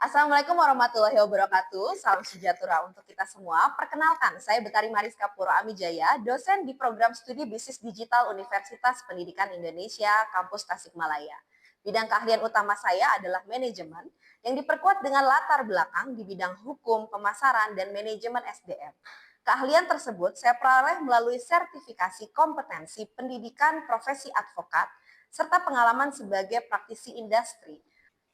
Assalamualaikum warahmatullahi wabarakatuh. Salam sejahtera untuk kita semua. Perkenalkan, saya Betari Mariska Pura Amijaya, dosen di program studi bisnis digital Universitas Pendidikan Indonesia, Kampus Tasikmalaya. Bidang keahlian utama saya adalah manajemen yang diperkuat dengan latar belakang di bidang hukum, pemasaran, dan manajemen SDM. Keahlian tersebut saya peroleh melalui sertifikasi kompetensi pendidikan profesi advokat serta pengalaman sebagai praktisi industri.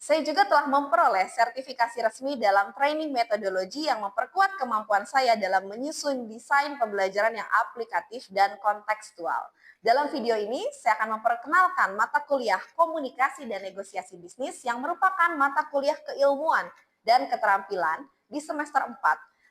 Saya juga telah memperoleh sertifikasi resmi dalam training metodologi yang memperkuat kemampuan saya dalam menyusun desain pembelajaran yang aplikatif dan kontekstual. Dalam video ini, saya akan memperkenalkan mata kuliah komunikasi dan negosiasi bisnis yang merupakan mata kuliah keilmuan dan keterampilan di semester 4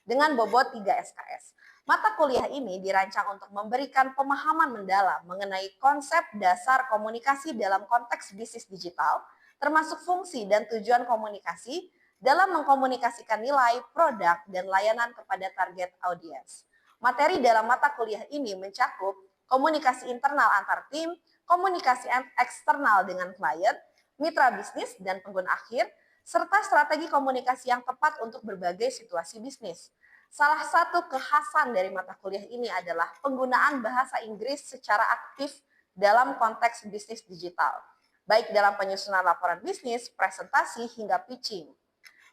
dengan bobot 3 SKS. Mata kuliah ini dirancang untuk memberikan pemahaman mendalam mengenai konsep dasar komunikasi dalam konteks bisnis digital, termasuk fungsi dan tujuan komunikasi dalam mengkomunikasikan nilai, produk, dan layanan kepada target audiens. Materi dalam mata kuliah ini mencakup komunikasi internal antar tim, komunikasi eksternal dengan klien, mitra bisnis, dan pengguna akhir, serta strategi komunikasi yang tepat untuk berbagai situasi bisnis. Salah satu kekhasan dari mata kuliah ini adalah penggunaan bahasa Inggris secara aktif dalam konteks bisnis digital, baik dalam penyusunan laporan bisnis, presentasi, hingga pitching.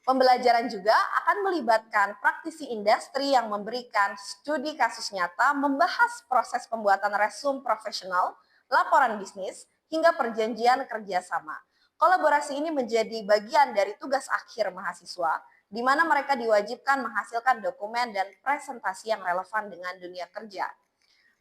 Pembelajaran juga akan melibatkan praktisi industri yang memberikan studi kasus nyata membahas proses pembuatan resume profesional, laporan bisnis, hingga perjanjian kerjasama. Kolaborasi ini menjadi bagian dari tugas akhir mahasiswa, di mana mereka diwajibkan menghasilkan dokumen dan presentasi yang relevan dengan dunia kerja.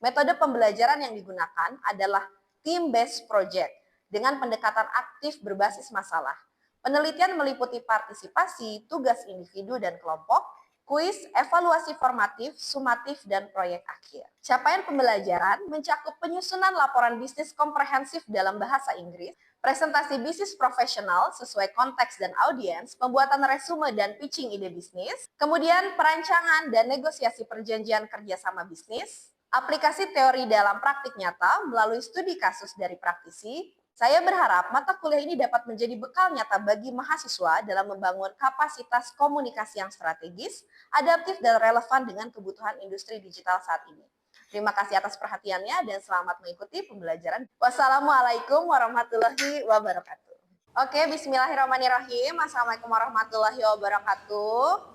Metode pembelajaran yang digunakan adalah team-based project, dengan pendekatan aktif berbasis masalah. Penelitian meliputi partisipasi, tugas individu dan kelompok, kuis, evaluasi formatif, sumatif, dan proyek akhir. Capaian pembelajaran mencakup penyusunan laporan bisnis komprehensif dalam bahasa Inggris, presentasi bisnis profesional sesuai konteks dan audiens, pembuatan resume dan pitching ide bisnis, kemudian perancangan dan negosiasi perjanjian kerjasama bisnis, aplikasi teori dalam praktik nyata melalui studi kasus dari praktisi. Saya berharap mata kuliah ini dapat menjadi bekal nyata bagi mahasiswa dalam membangun kapasitas komunikasi yang strategis, adaptif, dan relevan dengan kebutuhan industri digital saat ini. Terima kasih atas perhatiannya dan selamat mengikuti pembelajaran. Wassalamualaikum warahmatullahi wabarakatuh. Oke, bismillahirrahmanirrahim. Assalamualaikum warahmatullahi wabarakatuh.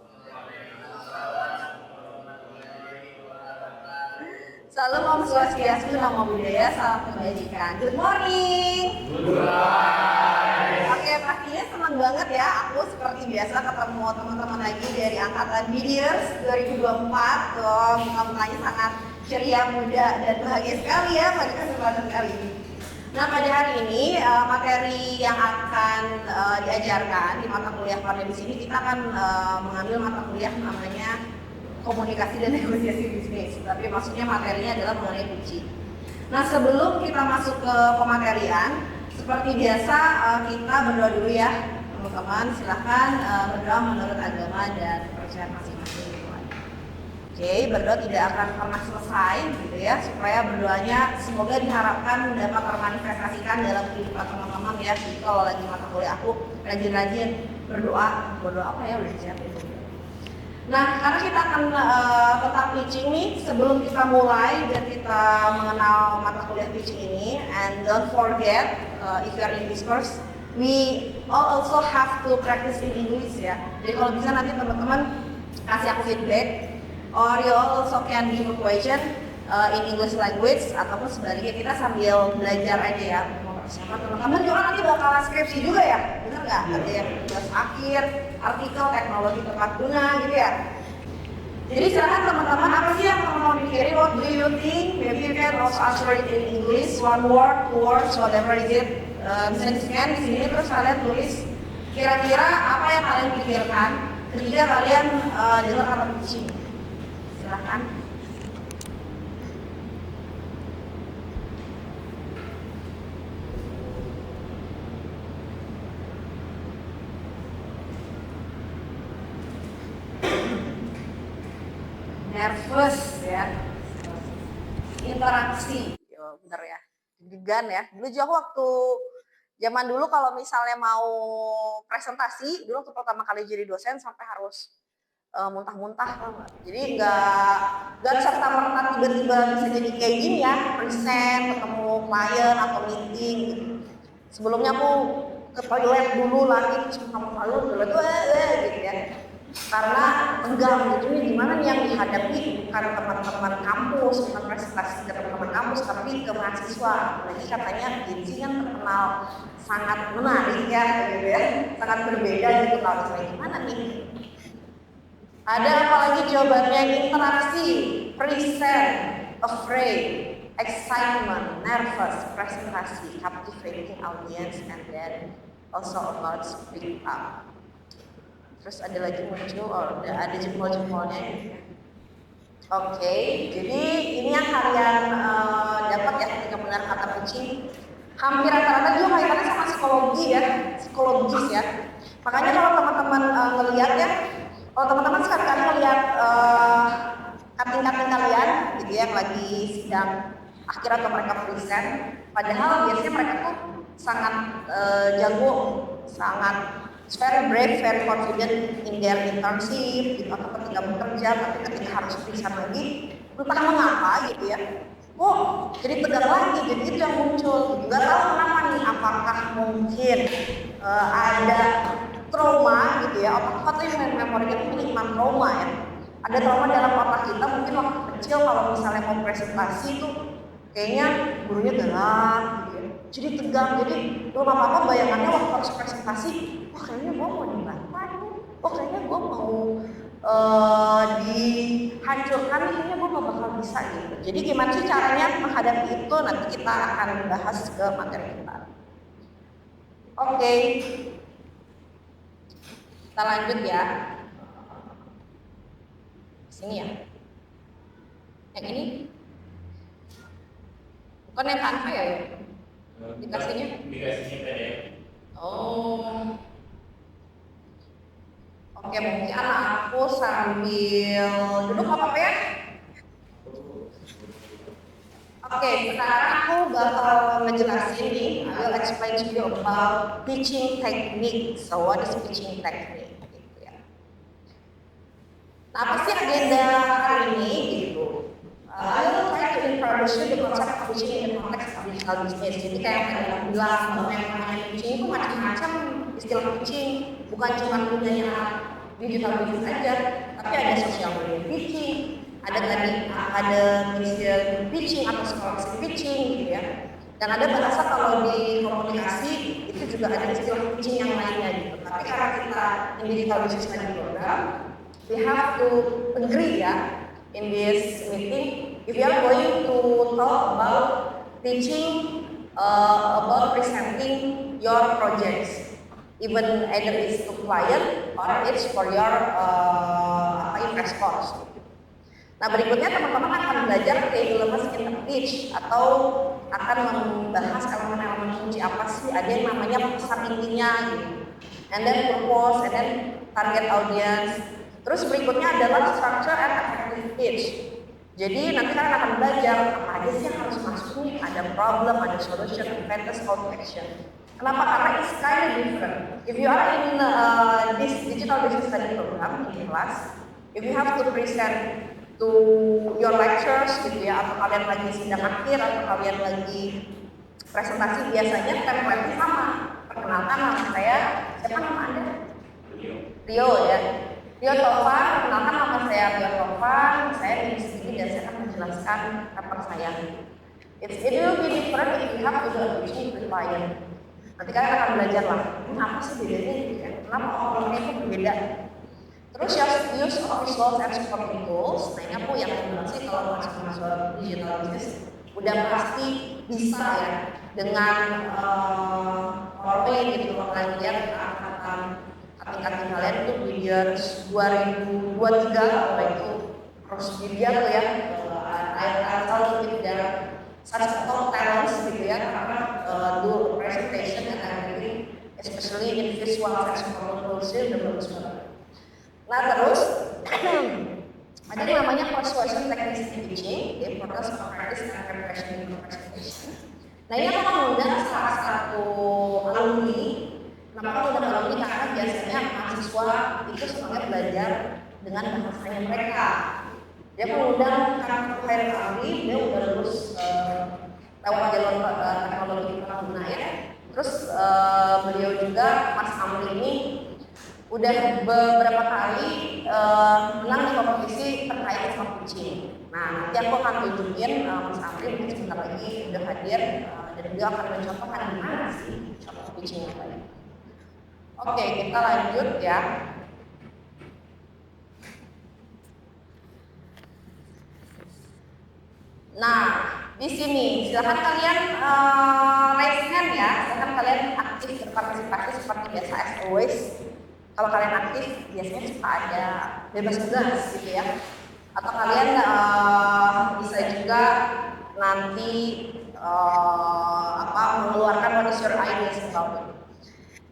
Salam Om Swastiastu, Namo Buddhaya, salam kebajikan. Good morning. Oke, pastinya senang banget ya. Aku seperti biasa ketemu teman-teman lagi dari angkatan Bidiers 2024. Tuh, muka-mukanya sangat ceria, muda, dan bahagia sekali ya pada kesempatan kali ini. Nah, pada hari ini materi yang akan diajarkan di mata kuliah pada di sini, kita akan mengambil mata kuliah namanya komunikasi dan negosiasi bisnis, tapi maksudnya materinya adalah mengenai pitching. Nah, sebelum kita masuk ke pematerian, seperti biasa kita berdoa dulu ya, teman-teman. Silahkan berdoa menurut agama dan kepercayaan masing-masing. Oke, berdoa tidak akan pernah selesai, gitu ya. Supaya berdoanya semoga diharapkan dapat termanifestasikan dalam kehidupan teman-teman ya. Jadi kalau lagi mata kuliah aku rajin-rajin berdoa apa ya udah siap itu. Nah, karena kita akan tetap pitching nih, sebelum kita mulai dan kita mengenal mata kuliah pitching ini, and don't forget, if you are in this course, we also have to practice in English ya. Jadi kalau bisa nanti teman-teman kasih aku feedback, or you also can give a question in English language, ataupun sebaliknya kita sambil belajar aja ya. Siapa teman-teman juga nanti bakalan skripsi juga ya, bener nggak? Ada yang tugas akhir, artikel, teknologi tepat guna gitu ya. Jadi silakan teman-teman, apa sih yang teman-teman pikirin? What do you think? Maybe you can also answer it in English, one word, two words, whatever is it. Bisa di-scan di sini, terus kalian tulis kira-kira apa yang kalian pikirkan ketika kalian dengar kata pitching. Silakan. Nervous ya, interaksi, bener ya, deg-degan ya. Dulu juga waktu Zaman dulu kalau misalnya mau presentasi, dulu waktu pertama kali jadi dosen sampai harus muntah-muntah, tau nggak? Jadi nggak serta merta tiba-tiba bisa jadi kayak gini ya, present, ketemu klien atau meeting gitu. Sebelumnya aku ke toilet dulu lagi, terus muntah-muntah dulu, gitu ya. Karena tegang gitu, ini gimana nih yang dihadapi bukan teman-teman kampus, bukan presentasi ke teman-teman kampus, tapi ke mahasiswa. Apalagi katanya Ginsi kan terkenal sangat menarik ya, gitu ya, sangat berbeda gitu. Kalau misalnya gimana nih? Ada apa lagi jawabannya? Interaksi, present, afraid, excitement, nervous, presentasi, captivating audience, and then also about speak up. Terus ada lagi muncul, ada jempol-jempolnya. Oke, jadi ini yang kalian dapat ya ketika benar kata pitching. Hampir rata-rata juga kaitannya sama psikologi ya, psikologis ya. Makanya kalau teman-teman ngelihat ya, kalau teman-teman sekali-kali ngelihat kating-kating kalian gitu ya, yang lagi sidang akhir atau mereka present, padahal biasanya mereka tuh sangat jago, sangat very brave, very confident in their internship gitu, atau ketika bekerja, tapi ketika harus present lagi, entah mengapa gitu ya, kok jadi tegang lagi, jadi itu yang muncul. Nggak tahu kenapa nih, apakah mungkin ada trauma gitu ya, otak kita yang memori kita penyimpan trauma ya. Ada trauma dalam otak kita, mungkin waktu kecil kalau misalnya mau presentasi itu kayaknya gurunya galak gitu ya. Jadi tegang, jadi belum apa-apa bayangannya waktu harus presentasi, wah kayaknya gue mau dibantah, wah kayaknya gue mau dihancurkan, kayaknya gue gak bakal bisa gitu. Jadi gimana sih caranya menghadapi itu, nanti kita akan bahas ke materi kita. Oke. Kita lanjut ya. Sini ya. Yang ini? Bukan yang Canva ya? Dikasihnya? Dikasihnya PDF. Oh. Oke, mungkin aku sambil duduk apa-apa ya? Oke, sekarang aku bakal ngejelasin nih, I will explain to you about pitching technique. So what is pitching technique? Gitu ya. Nah, apa sih agenda hari ini gitu? I will try to introduce you the concept of pitching in the context of digital business. Jadi kayak yang tadi aku bilang, bahwa yang namanya pitching itu macam-macam istilah pitching, bukan cuma gunanya digital business aja, tapi ada social media pitching, ada media pitching atau scholarship pitching gitu ya. Dan ada bahasa kalau di komunikasi itu juga ada istilah pitching yang lainnya gitu. Tapi karena kita in digital business study program, we have to agree ya in this meeting if we are going to talk about pitching, about presenting your projects, even either it's to client or it's for your investors. Nah, berikutnya teman-teman akan belajar key elements in the pitch, atau akan membahas elemen-elemen kunci apa sih, ada yang namanya pesan intinya gitu, and then purpose, and then target audience. Terus berikutnya adalah structure and effective pitch. Jadi nanti kalian akan belajar apa aja sih yang harus masuk nih, ada problem, ada solution, advantage, call to action. Kenapa? Karena it's kind of different. If you are in this digital business study program in class, if you have to present to your lectures gitu ya, atau kalian lagi sidang akhir atau kalian lagi presentasi, biasanya template-nya sama. Perkenalkan nama saya, siapa nama Anda? Rio ya. Rio Tovan, perkenalkan nama saya Rio Tovan, saya di sini dan saya akan menjelaskan kapan saya. It will be different if you have to do a pitching with client. Nanti kalian akan belajar lah, apa sih bedanya gitu ya, kenapa orangnya itu berbeda. Terus use of visuals and supporting tools. Nah ini aku yang bilang sih kalau masuk digital business udah pasti bisa ya dengan PowerPoint gitu. Kalau kalian lihat kating-kating kalian tuh di year 2023 mulai itu harus dilihat tuh ya. I thought with their such top talents gitu ya, karena do presentation and everything, especially in visual and supporting tools udah bagus banget. Nah terus ada yang namanya persuasion techniques in pitching, the importance of practice and preparation in presentation. Nah ini aku mengundang salah satu alumni. Kenapa aku undang alumni? Karena biasanya mahasiswa itu semangat belajar dengan bahasanya mereka. Dia mengundang Kang Khairul Amri, dia udah lulus lewat jalur teknologi Pertamina ya. Terus beliau juga Mas Amri ini udah beberapa kali menang di kompetisi terkait sama kucing. Nah nanti aku akan tunjukin Mas Amri mungkin sebentar lagi udah hadir dan beliau akan mencontohkan gimana sih contoh kucingnya tadi. Oke, kita lanjut ya. Nah, di sini silakan kalian raise hand ya, silakan kalian aktif berpartisipasi seperti biasa as always. Kalau kalian aktif, biasanya suka ada bebas-bebas gitu ya. Atau kalian bisa juga nanti mengeluarkan what is your ideas about it.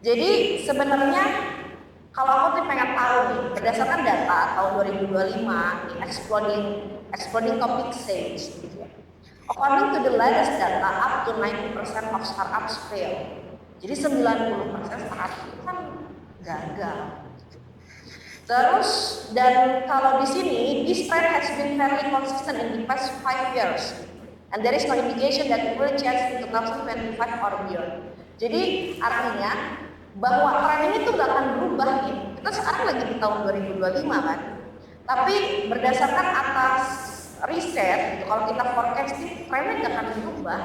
Jadi sebenarnya kalau aku tuh pengen tahu nih, berdasarkan data tahun 2025 di exploding topic stage gitu ya. According to the latest data, up to 90% of startups fail. Jadi 90% startup itu kan gagal. Terus dan kalau di sini, this trend has been very consistent in the past 5 years, and there is no indication that it will change in 2025 or beyond. Jadi artinya bahwa tren ini tuh gak akan berubah nih. Kita sekarang lagi di tahun 2025 kan. Tapi berdasarkan atas riset, gitu, kalau kita forecasting trennya gak akan berubah.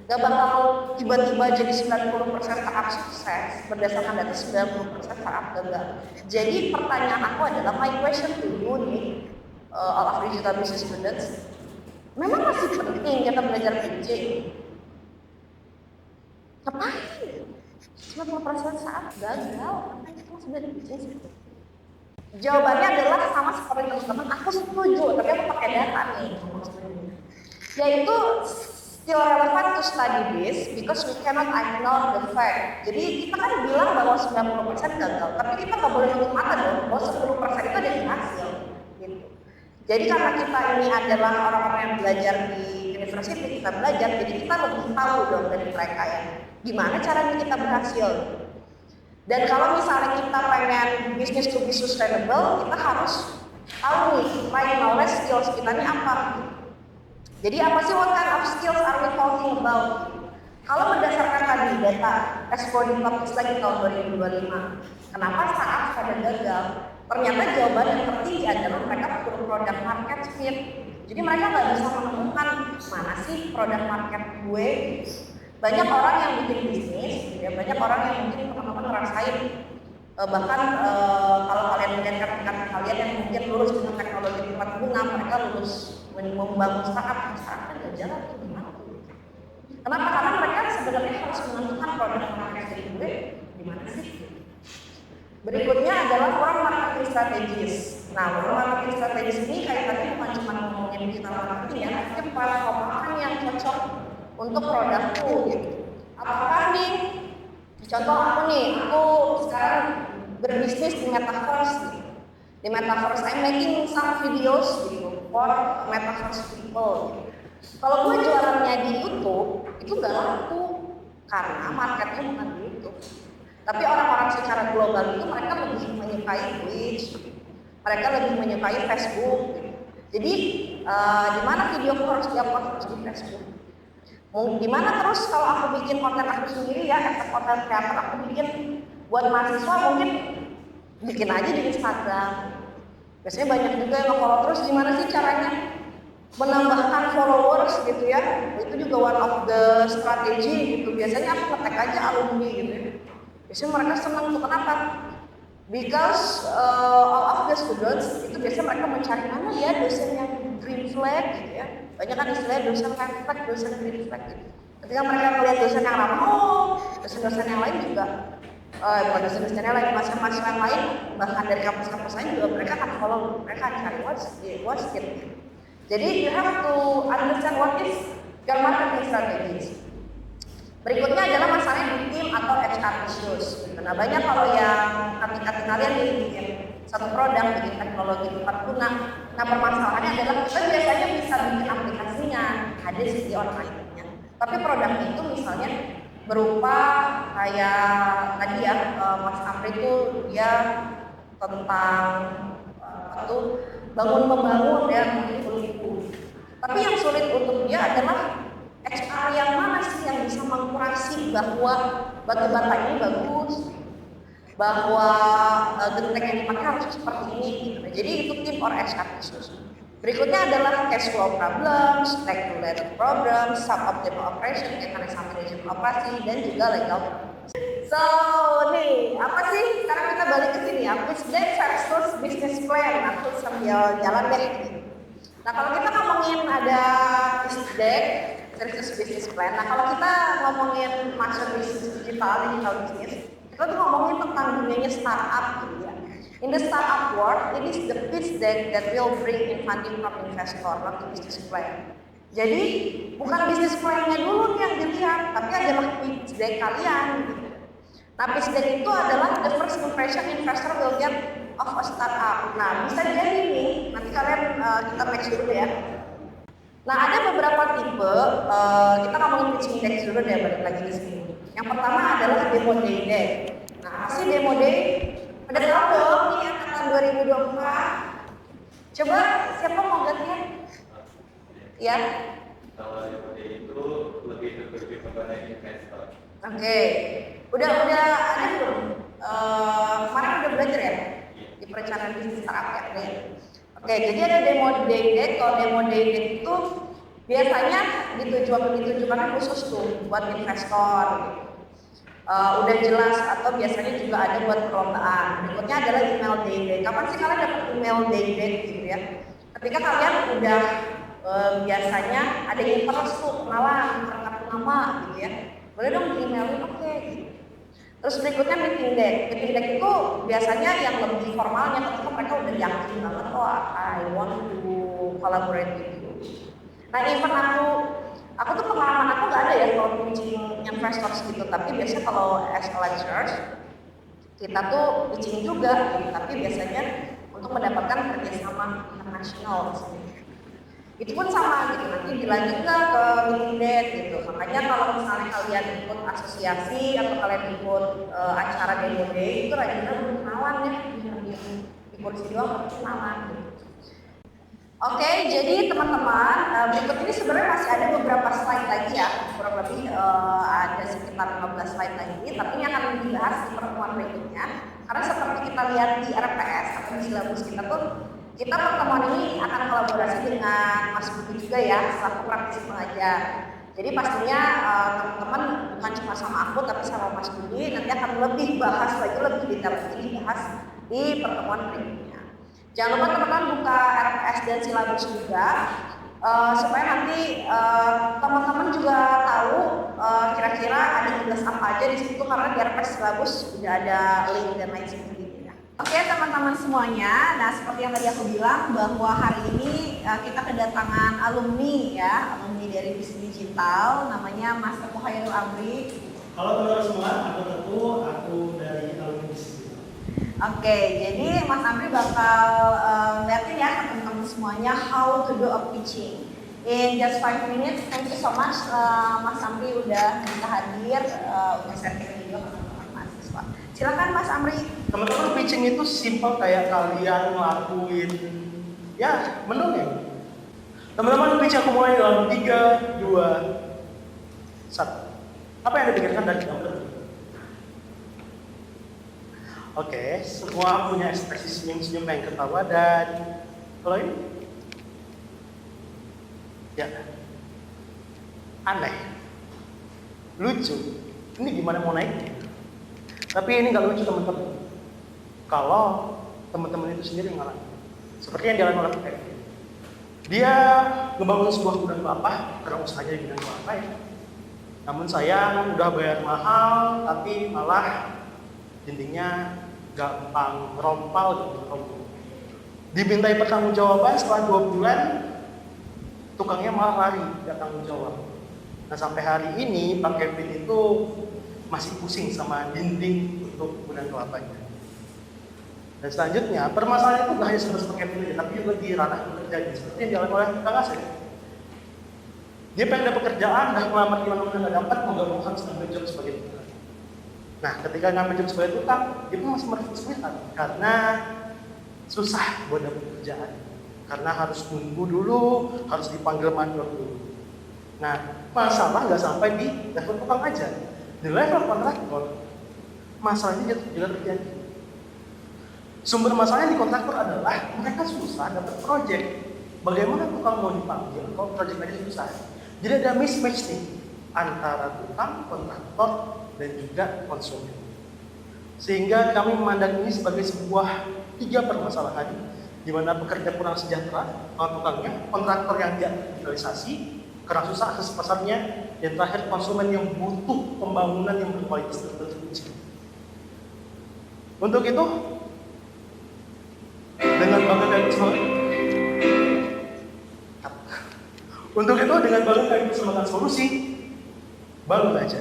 Gak bakal tiba-tiba jadi 90% startup sukses berdasarkan data 90% startup gagal. Jadi pertanyaan aku adalah, my question to you nih, all of digital business students, memang masih penting kita belajar PJ? Ngapain? 90% saat gagal, apa itu masih dari bisnis itu? Jawabannya adalah sama seperti teman-teman, aku setuju, tapi aku pakai data nih. Yaitu still relevant to study this because we cannot ignore the fact. Jadi kita kan bilang bahwa 90% gagal, tapi kita nggak boleh menutup mata dong bahwa 10% itu ada yang hasil. Gitu. Jadi karena kita ini adalah orang-orang yang belajar di university, kita belajar, jadi kita lebih tahu dong dari mereka ya. Gimana caranya kita berhasil? Dan kalau misalnya kita pengen bisnis to be sustainable, kita harus tahu nih, right knowledge skills kita ini apa. Jadi apa sih what kind of skills are we talking about? Kalau berdasarkan tadi data exploding topics lagi tahun 2025, kenapa startup pada gagal? Ternyata jawaban yang tertinggi adalah mereka perlu product market fit. Jadi mereka nggak bisa menemukan mana sih product market gue. Banyak orang yang bikin bisnis, ya, banyak orang yang mungkin teman-teman ngerasain bahkan kalau kalian melihat rekan-rekan kalian yang mungkin lulus dengan teknologi tempat bunga, mereka lulus membangun startup kan nggak jalan tuh gimana? Kenapa? Karena mereka sebenarnya harus menentukan produk market gue di mana sih? Berikutnya adalah orang marketing strategis. Nah, orang marketing strategis ini kaitannya bukan cuma ngomongin digital marketing ya, tapi platform apa yang cocok untuk produkku gitu. Apakah nih, contoh aku sekarang berbisnis di metaverse gitu. Di metaverse I'm making some videos gitu for metaverse people gitu. Kalau gue jualannya di YouTube itu nggak laku karena marketnya bukan di YouTube. Tapi orang-orang secara global itu mereka lebih menyukai Twitch, mereka lebih menyukai Facebook gitu. Jadi di mana video harus diupload harus di Facebook. Gimana terus kalau aku bikin konten aku sendiri ya, konten kreator aku bikin buat mahasiswa mungkin bikin aja di Instagram. Biasanya banyak juga yang nge-follow. Terus gimana sih caranya menambahkan followers gitu ya? Itu juga one of the strategy gitu. Biasanya aku nge-tag aja alumni gitu ya. Biasanya mereka senang tuh, kenapa? Because all of the students itu biasanya mereka mencari mana ya dosen yang green flag gitu ya. Banyak kan istilahnya dosen red flag, dosen green flag gitu. Ketika mereka melihat dosen yang ramah, dosen-dosen yang lain juga bukan dosen-dosen yang lain, mahasiswa yang lain bahkan dari kampus-kampus lain juga mereka akan follow, mereka akan cari what's it. Jadi you have to understand what is your marketing strategies. Berikutnya adalah masalah di tim atau HR issues. Nah banyak kalau yang ketika kalian bikin satu produk, bikin teknologi tempat guna. Nah permasalahannya adalah kita biasanya bisa bikin aplikasinya, ada sisi online-nya. Tapi produknya itu misalnya berupa kayak tadi ya, Mas Amri itu dia tentang itu bangun membangun ya, menghimpun. Tapi yang sulit untuk dia adalah HR yang mana sih yang bisa mengkurasi bahwa batu bata ini bagus, bahwa getek yang dipakai harus seperti ini. Jadi itu tim or HR khusus. Berikutnya adalah cash flow problems, regulatory problems, suboptimal operation, mekanisme manajemen operasi, dan juga legal. So, nih, apa sih? Sekarang kita balik ke sini ya, pitch deck versus business plan. Aku sambil jalan deh. Nah, kalau kita ngomongin ada pitch deck versus business plan. Nah, kalau kita ngomongin masuk bisnis digital business, kita tuh ngomongin tentang dunianya startup gitu ya. In the startup world, it is the pitch deck that will bring in funding from investor, not the business plan. Jadi bukan bisnis plan-nya dulu nih yang dilihat, tapi adalah pitch deck kalian. Gitu. Nah, pitch deck itu adalah the first impression investor will get of a startup. Nah, bisa jadi nih, nanti kalian kita next dulu ya. Nah, ada beberapa tipe, kita ngomongin pitching deck dulu deh, balik lagi di sini. Yang pertama adalah demo day deck. Nah, apa sih demo day? Udah tahu dong nih angkatan 2024. Coba siapa mau gantian? Ya. Kalau demo day itu lebih kepada investor. Oke. Udah ada belum? Kemarin udah belajar ya di perencanaan bisnis startup ya. Oke, jadi ada demo day deck. Kalau demo day deck itu biasanya ditujukan khusus tuh buat investor. Udah jelas, atau biasanya juga ada buat perlombaan. Berikutnya adalah email day deck. Kapan sih kalian dapat email day deck gitu ya? Ketika kalian udah biasanya ada interest tuh, kenalan, kartu nama gitu ya. Boleh dong di emailin, oke. Terus berikutnya meeting deck. Meeting deck itu biasanya yang lebih formalnya ketika mereka udah yakin banget, oh I want to collaborate with you. Nah, even aku tuh pengalaman aku nggak ada ya kalau pitching investors gitu, tapi biasanya kalau as a lecturers kita tuh pitching juga gitu, tapi biasanya untuk mendapatkan kerjasama internasional itu pun sama gitu, nanti dilanjut ke meeting deck gitu. Makanya kalau misalnya kalian ikut asosiasi atau kalian ikut acara demo day itu rajin kenalan ya, di kursi doang kenalan gitu. Oke, jadi teman-teman, berikut ini sebenarnya masih ada beberapa slide lagi ya, kurang lebih ada sekitar 15 slide lagi, tapi ini akan dibahas di pertemuan berikutnya. Karena seperti kita lihat di RPS atau di silabus kita tuh, kita pertemuan ini akan kolaborasi dengan Mas Budi juga ya, selaku praktisi pengajar. Jadi pastinya teman-teman bukan cuma sama aku, tapi sama Mas Budi nanti akan lebih bahas lagi, lebih detail lagi dibahas di pertemuan berikutnya. Jangan lupa teman-teman buka RPS dan silabus juga, supaya nanti teman-teman juga tahu kira-kira ada tugas apa aja di situ, karena di RPS silabus sudah ada link dan lain sebagainya. Oke teman-teman semuanya, nah seperti yang tadi aku bilang bahwa hari ini kita kedatangan alumni ya, alumni dari bisnis digital, namanya Mas Teguh Hairul Amri. Halo teman-teman semua, aku dari alumni bisnis. Oke, jadi Mas Amri bakal lihatin ya teman-teman semuanya how to do a pitching in just 5 minutes. Thank you so much Mas Amri udah bisa hadir, udah sharing juga ke teman-teman mahasiswa. Silakan Mas Amri. Teman-teman, pitching itu simple kayak kalian ngelakuin ya mendongeng. Teman-teman, pitch aku mulai dalam 3, 2, 1. Apa yang dipikirkan dari gambar? Oke, semua punya ekspresi senyum-senyum yang ketawa, dan kalau ini ya aneh, lucu. Ini gimana mau naiknya? Tapi ini nggak lucu teman-teman. Kalau teman-teman itu sendiri ngalamin, seperti yang dialami oleh Kevin. Dia ngebangun sebuah gudang kelapa karena usahanya di bidang kelapa ya. Namun sayang udah bayar mahal, tapi malah dindingnya gampang rompal gitu. Dimintai pertanggungjawaban setelah 2 bulan, tukangnya malah lari, gak tanggung jawab. Nah sampai hari ini Pak Kevin itu masih pusing sama dinding untuk gudang kelapanya. Dan selanjutnya permasalahan itu gak hanya seperti Pak Kevin aja, tapi juga di ranah pekerjaan seperti yang dialami oleh Kang Asep. Dia pengen dapat kerjaan dan melamar di mana-mana nggak dapat, mau nggak mau harus ngambil job sebagai tukang. Nah, ketika ngambil job sebagai tukang, dia pun masih merasa kesulitan karena susah buat dapat kerjaan. Karena harus nunggu dulu, harus dipanggil mandor dulu. Nah, masalah nggak sampai di level tukang aja. Di level kontraktor, masalahnya juga terjadi. Sumber masalahnya di kontraktor adalah mereka susah dapat proyek. Bagaimana tukang mau dipanggil kalau proyek aja susah? Jadi ada mismatch nih antara tukang, kontraktor, dan juga konsumen. Sehingga kami memandang ini sebagai sebuah 3 permasalahan di mana pekerja kurang sejahtera, tukangnya, kontraktor yang tidak digitalisasi, karena susah akses pasarnya, dan terakhir konsumen yang butuh pembangunan yang berkualitas dan terkunci. Untuk itu, dengan bangga kami bersamakan solusi, bangun aja.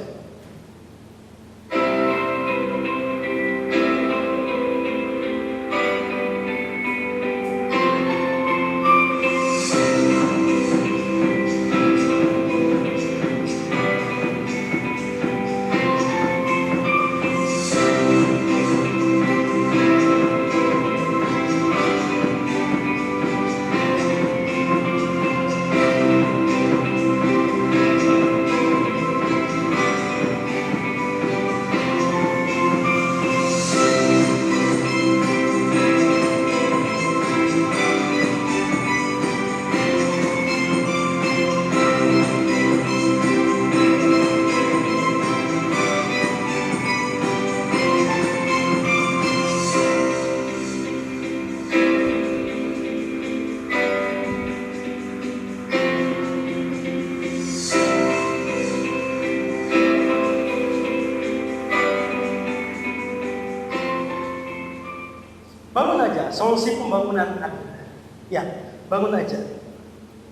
Bangun aja, solusi pembangunan ada. Ya, bangun aja.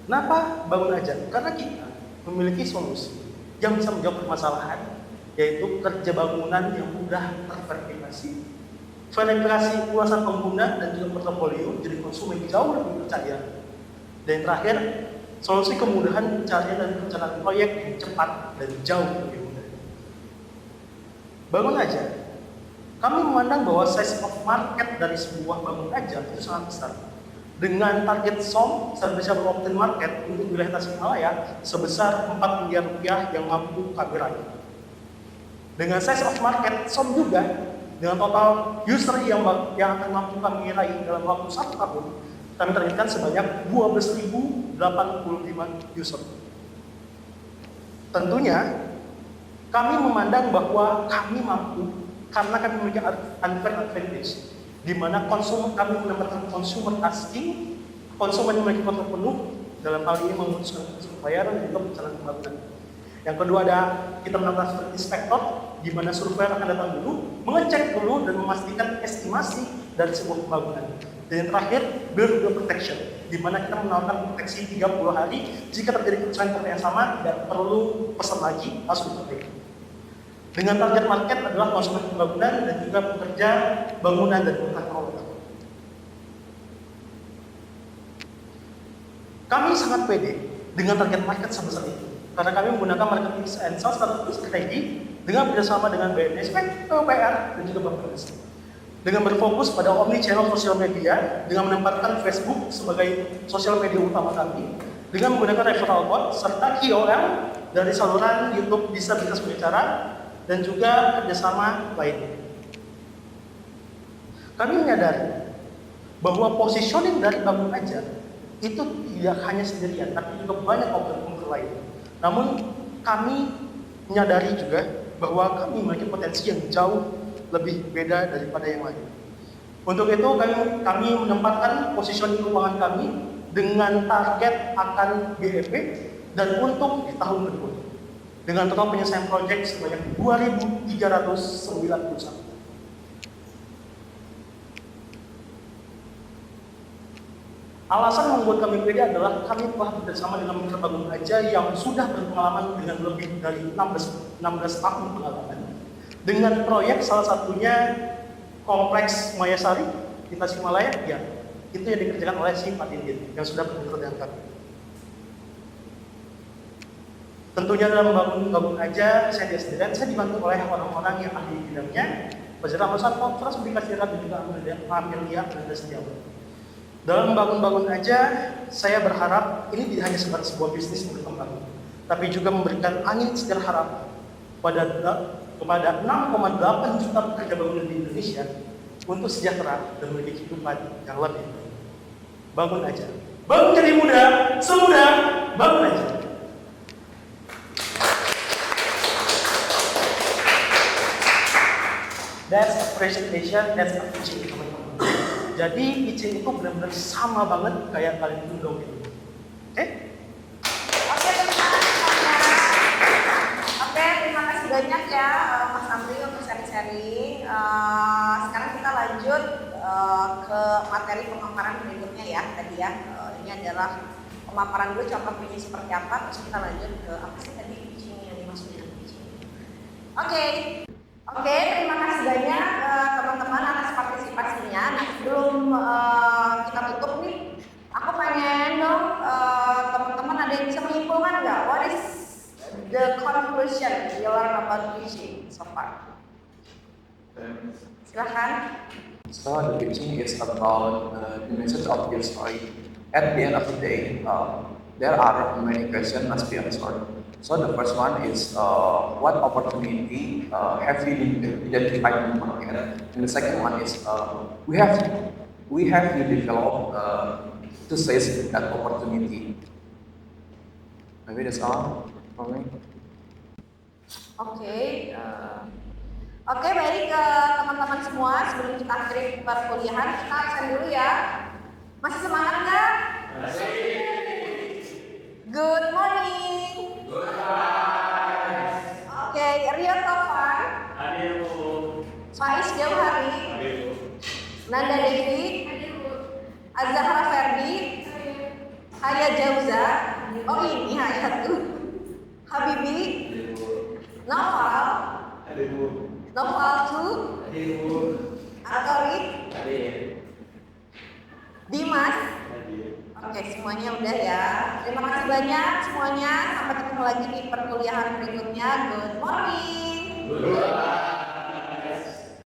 Kenapa bangun aja? Karena kita memiliki solusi yang bisa menjawab permasalahan, yaitu kerja bangunan yang mudah terverifikasi, verifikasi ulasan pengguna dan juga portofolio, jadi konsumen jauh lebih percaya. Dan terakhir, solusi kemudahan pencarian dan perencanaan proyek yang cepat dan jauh lebih mudah. Bangun aja. Kami memandang bahwa size of market dari sebuah bangun aja itu sangat besar. Dengan target SOM, Serviceable Open Market untuk wilayah Tasikmalaya sebesar 4 miliar rupiah yang mampu kami raih. Dengan size of market SOM juga, dengan total user yang akan mampu kami raih dalam waktu 1 tahun, kami targetkan sebanyak 12.085 user. Tentunya, kami memandang bahwa kami mampu karena kami memiliki unfair advantage, di mana kami menempatkan consumer asking, konsumen memiliki kontrol penuh dalam hal ini memutuskan pembayaran dan juga perencanaan pembangunan. Yang kedua ada kita menempatkan seperti inspektor, di mana surveyor akan datang dulu, mengecek dulu dan memastikan estimasi dari sebuah pembangunan. Dan yang terakhir, build the protection, di mana kita menawarkan proteksi 30 hari jika terjadi kerusakan yang sama, tidak perlu pesan lagi, langsung diperbaiki. Dengan target market adalah konsumen pembangunan dan juga pekerja bangunan dan kontraktor. Kami sangat pede dengan target market sebesar itu, karena kami menggunakan marketing and sales strategi dengan bekerjasama dengan BNSP, PUPR, dan juga Bappenas. Dengan berfokus pada omni-channel sosial media, dengan menempatkan Facebook sebagai sosial media utama kami, dengan menggunakan referral code serta KOL dari saluran YouTube Disabilitas Berbicara, dan juga kerjasama lainnya. Kami menyadari bahwa positioning dari bangun aja itu tidak hanya sendirian, tapi juga banyak operator lain. Namun kami menyadari juga bahwa kami memiliki potensi yang jauh lebih beda daripada yang lain. Untuk itu kami menempatkan positioning keuangan kami dengan target akan BEP dan untung di tahun kedua, dengan total penyelesaian proyek sebanyak 2.391. Alasan membuat kami pede adalah kami telah bekerjasama dengan Mitra Bangun Aja yang sudah berpengalaman dengan lebih dari 16 tahun pengalaman dengan proyek salah satunya Kompleks Mayasari di Tasikmalaya, ya, itu yang dikerjakan oleh si Pak Dindin yang sudah bermitra dengan kami. Tentunya dalam bangun aja saya dibantu oleh orang-orang yang ahli di bidangnya. Peserta Musa Terus dikasih dan juga Amelia dan Setiawan. Dalam bangun aja, saya berharap ini tidak hanya sebatas sebuah bisnis yang berkembang, tapi juga memberikan angin segar harapan kepada 6,8 juta pekerja bangunan di Indonesia untuk sejahtera dan memiliki kehidupan yang lebih baik. Bangun aja. Bangun jadi muda, semudah bangun aja. That's a presentation, that's a teaching, teman-teman. Jadi teaching itu benar-benar sama banget kayak kalian itu dong. Oke? Oke teman-teman semuanya. Oke, terima kasih banyak ya Mas Amri untuk sharing-sharing. Sekarang kita lanjut ke materi pemaparan berikutnya ya tadi ya. Ini adalah pemaparan dulu contoh bunyi seperti apa, terus kita lanjut ke apa sih tadi teaching yang dimaksud dengan teaching. Oke, terima kasih banyak teman-teman atas partisipasinya. Nah, sebelum kita tutup nih, aku pengen dong teman-teman ada yang bisa menyimpulkan nggak? What is the conclusion you learn about teaching so far? Silahkan. So the teaching is about the message of your story. At the end of the day, there are many questions must be answered. So the first one is what opportunity have you identified in the market, and the second one is we have to develop to seize that opportunity. Maybe that's all for me. Oke, baik teman-teman semua, sebelum kita akhiri perkuliahan kita absen dulu ya. Masih semangat nggak? Masih. Good morning. Oke, Rio Taufan, Hadir Bu. Faiz Jauhari, Hadir Bu. Nanda Devi, Azhara Ferdi, Haya Jauza, oh ini Haya tuh, Habibi, Hadir Bu. Noval, Hadir Bu. Noval Tu, Hadir Bu. Atori, Hadir. Dimas. Hadir. Oke, semuanya udah ya. Terima kasih banyak semuanya. Sampai ketemu lagi di perkuliahan berikutnya. Good morning. Good.